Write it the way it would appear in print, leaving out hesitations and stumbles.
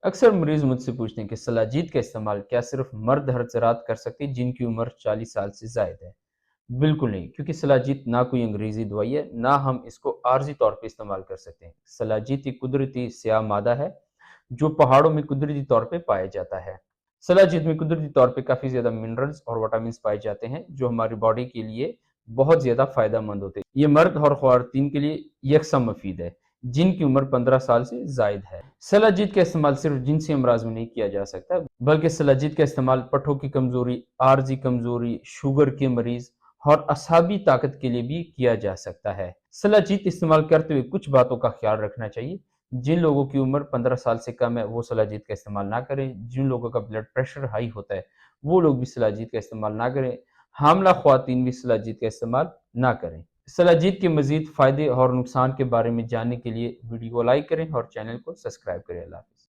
अक्सर मरीज मुझसे पूछते हैं कि सलाजीत का इस्तेमाल क्या सिर्फ मर्द हजरात कर सकते हैं जिनकी उम्र 40 साल से जायद है। बिल्कुल नहीं, क्योंकि सलाजीत ना कोई अंग्रेजी दवाई है, ना हम इसको आर्जी तौर पे इस्तेमाल कर सकते हैं। सलाजीत एक कुदरती स्याह मादा है जो पहाड़ों में कुदरती तौर पे पाया जाता है। सलाजीत में कुदरती तौर पे काफी ज्यादा मिनरल्स और विटामिन पाए जाते हैं जो हमारी बॉडी के लिए बहुत ज्यादा फायदेमंद होते हैं। ये मर्द और ख्वातीन के लिए यकसा मुफीद है जिनकी उम्र 15 साल से जायद है। सलाजीत का इस्तेमाल सिर्फ जिनसी अमराज में नहीं किया जा सकता, बल्कि सलाजीत का इस्तेमाल पट्टों की कमजोरी, आर्जी कमजोरी, शुगर के मरीज और असाबी ताकत के लिए भी किया जा सकता है। सलाजीत इस्तेमाल करते हुए कुछ बातों का ख्याल रखना चाहिए। जिन लोगों की उम्र 15 साल से कम है वो सलाजीत का इस्तेमाल ना करें। जिन लोगों का ब्लड प्रेशर हाई होता है वो लोग भी सलाजीत का इस्तेमाल ना करें। हामला ख्वातीन भी सलाजीत का इस्तेमाल ना करें। सलाजीत के मजीद फायदे और नुकसान के बारे में जानने के लिए वीडियो को लाइक करें और चैनल को सब्सक्राइब करें। अल्लाह हाफिज़।